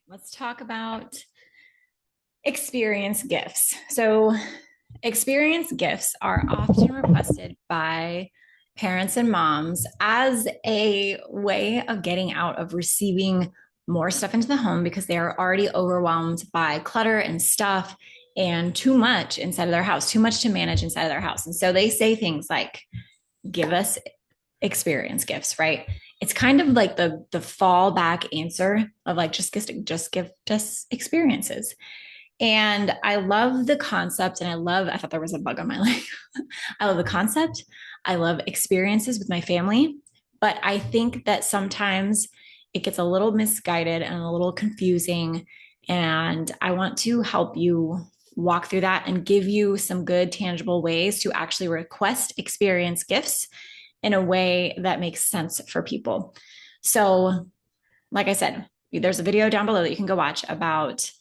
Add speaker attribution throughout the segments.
Speaker 1: Let's talk about experience gifts. So, experience gifts are often requested by parents and moms as a way of getting out of receiving more stuff into the home because they are already overwhelmed by clutter and stuff and too much inside of their house, too much to manage inside of their house. And so they say things like, give us experience gifts, right? It's kind of like the fallback answer of like just give us experiences. And I love the concept, and I thought there was a bug on my leg. I love the concept. I love experiences with my family, but I think that sometimes it gets a little misguided and a little confusing. And I want to help you walk through that and give you some good, tangible ways to actually request experience gifts in a way that makes sense for people. So, like I said, there's a video down below that you can go watch about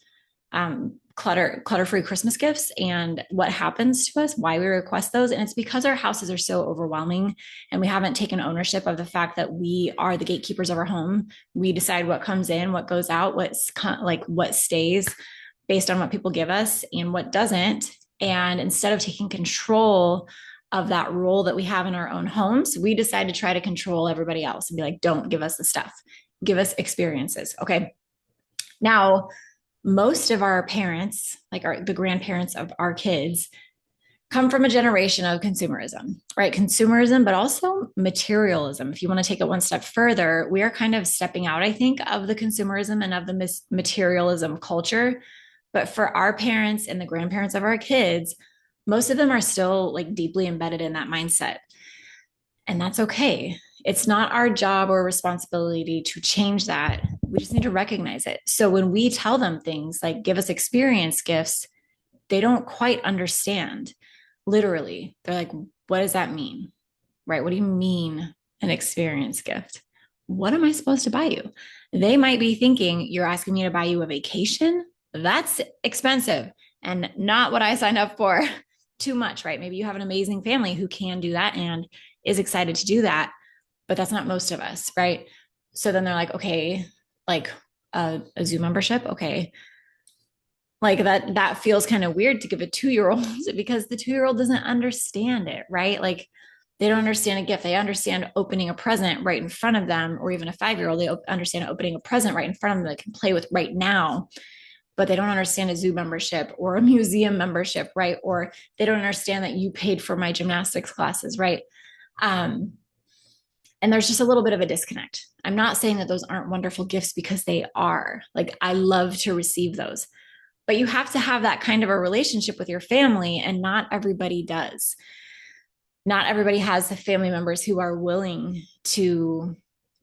Speaker 1: clutter-free Christmas gifts and what happens to us, why we request those. And it's because our houses are so overwhelming and we haven't taken ownership of the fact that we are the gatekeepers of our home. We decide what comes in, what goes out, what stays based on what people give us and what doesn't. And instead of taking control of that role that we have in our own homes, we decide to try to control everybody else and be like, don't give us the stuff, give us experiences. Okay. Now, most of our parents, the grandparents of our kids, come from a generation of consumerism, right? Consumerism, but also materialism. If you want to take it one step further, we are kind of stepping out, I think, of the consumerism and of the materialism culture. But for our parents and the grandparents of our kids, most of them are still like deeply embedded in that mindset. And that's okay. It's not our job or responsibility to change that. We just need to recognize it. So when we tell them things like give us experience gifts, they don't quite understand. Literally, they're like, what does that mean? Right? What do you mean an experience gift? What am I supposed to buy you? They might be thinking you're asking me to buy you a vacation. That's expensive and not what I signed up for. Too much, right? Maybe you have an amazing family who can do that and is excited to do that, but that's not most of us, right? So then they're like, okay, like a zoo membership, okay, like that feels kind of weird to give a 2 year old because the 2 year old doesn't understand it, right? Like they don't understand a gift. They understand opening a present right in front of them, or even a 5 year old, they understand opening a present right in front of them that they can play with right now, but they don't understand a zoo membership or a museum membership, right? Or they don't understand that you paid for my gymnastics classes, right? Um, and there's just a little bit of a disconnect. I'm not saying that those aren't wonderful gifts because they are. Like, I love to receive those. But you have to have that kind of a relationship with your family, and not everybody does. Not everybody has family members who are willing to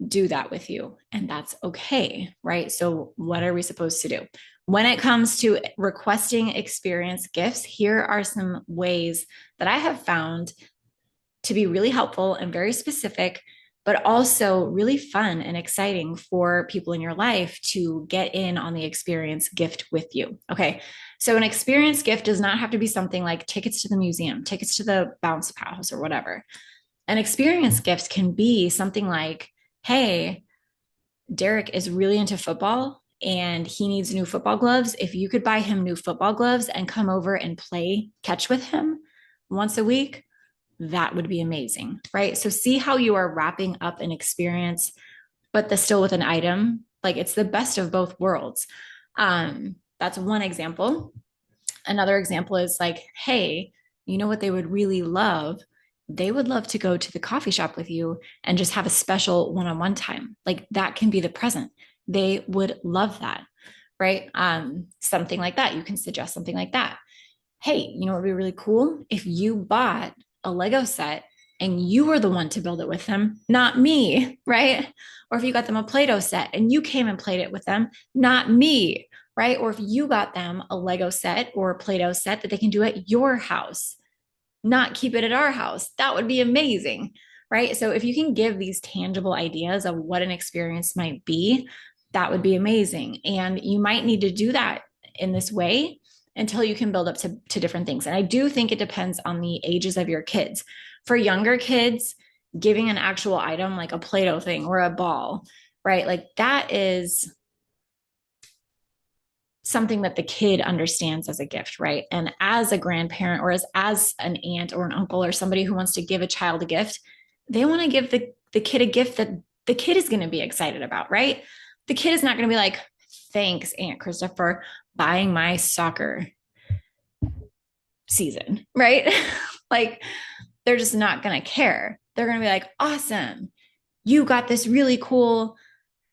Speaker 1: do that with you, and that's okay, right? So, what are we supposed to do? When it comes to requesting experience gifts, here are some ways that I have found to be really helpful and very specific, but also really fun and exciting for people in your life to get in on the experience gift with you. Okay. So, an experience gift does not have to be something like tickets to the museum, tickets to the bounce house, or whatever. An experience gift can be something like, hey, Derek is really into football and he needs new football gloves. If you could buy him new football gloves and come over and play catch with him once a week, that would be amazing, right? So see how you are wrapping up an experience, but still with an item. Like it's the best of both worlds. That's one example. Another example is like, hey, you know what they would really love? They would love to go to the coffee shop with you and just have a special one-on-one time. Like that can be the present. They would love that, right? Something like that. You can suggest something like that. Hey, you know what would be really cool? If you bought a Lego set and you were the one to build it with them, not me, right? Or if you got them a Play-Doh set and you came and played it with them, not me, right? Or if you got them a Lego set or a Play-Doh set that they can do at your house, not keep it at our house. That would be amazing, right? So if you can give these tangible ideas of what an experience might be, that would be amazing. And you might need to do that in this way until you can build up to different things. And I do think it depends on the ages of your kids. For younger kids, giving an actual item like a Play-Doh thing or a ball, right? Like that is something that the kid understands as a gift, right? And as a grandparent or as an aunt or an uncle or somebody who wants to give a child a gift, they want to give the kid a gift that the kid is going to be excited about, right? The kid is not going to be like, thanks, Aunt Christopher, buying my soccer season, right? Like, they're just not going to care. They're going to be like, awesome, you got this really cool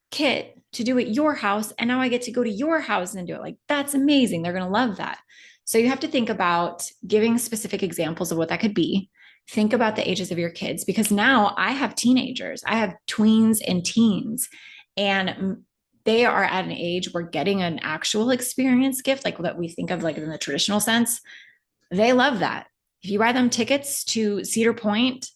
Speaker 1: kit to do at your house. And now I get to go to your house and do it. Like, that's amazing. They're going to love that. So you have to think about giving specific examples of what that could be. Think about the ages of your kids, because now I have teenagers, I have tweens and teens, and they are at an age where getting an actual experience gift, like that we think of like in the traditional sense, they love that. If you buy them tickets to Cedar Point,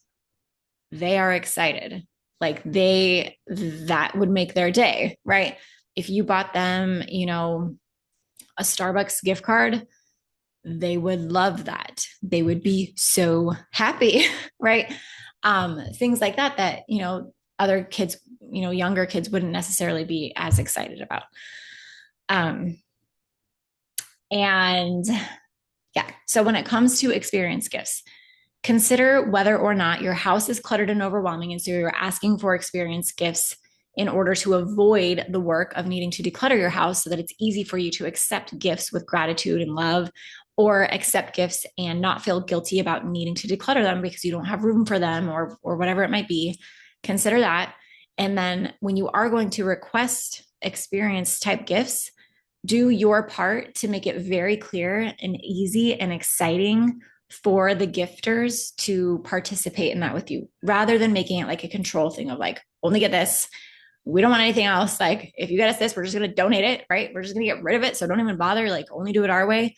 Speaker 1: they are excited. Like that would make their day, right? If you bought them, a Starbucks gift card, they would love that. They would be so happy, right? Things like that, other kids, younger kids wouldn't necessarily be as excited about. And yeah, so when it comes to experience gifts, consider whether or not your house is cluttered and overwhelming. And so you're asking for experience gifts in order to avoid the work of needing to declutter your house so that it's easy for you to accept gifts with gratitude and love, or accept gifts and not feel guilty about needing to declutter them because you don't have room for them, or whatever it might be. Consider that. And then when you are going to request experience type gifts, do your part to make it very clear and easy and exciting for the gifters to participate in that with you, rather than making it like a control thing of like, only get this. We don't want anything else. Like, if you get us this, we're just going to donate it, right? We're just going to get rid of it. So don't even bother, like only do it our way.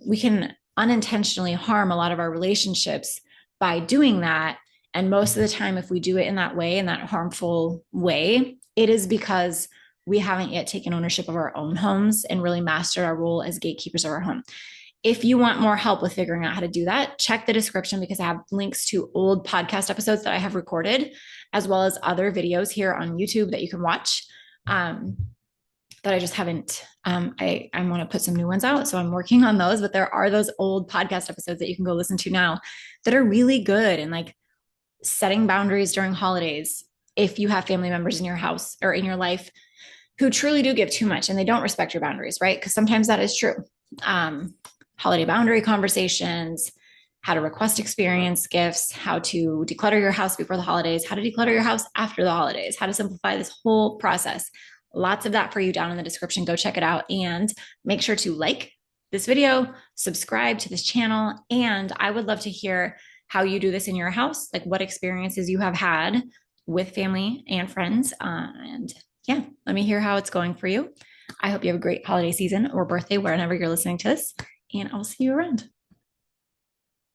Speaker 1: We can unintentionally harm a lot of our relationships by doing that. And most of the time, if we do it in that way, in that harmful way, it is because we haven't yet taken ownership of our own homes and really mastered our role as gatekeepers of our home. If you want more help with figuring out how to do that, check the description, because I have links to old podcast episodes that I have recorded, as well as other videos here on YouTube that you can watch. That I just haven't, I want to put some new ones out. So I'm working on those, but there are those old podcast episodes that you can go listen to now that are really good. And like setting boundaries during holidays, if you have family members in your house or in your life who truly do give too much and they don't respect your boundaries, right? Because sometimes that is true. Holiday boundary conversations, how to request experience gifts, how to declutter your house before the holidays, how to declutter your house after the holidays, how to simplify this whole process. Lots of that for you down in the description. Go check it out, and make sure to like this video, subscribe to this channel. And I would love to hear how you do this in your house, like what experiences you have had with family and friends. And yeah, let me hear how it's going for you. I hope you have a great holiday season or birthday, wherever you're listening to this, and I'll see you around.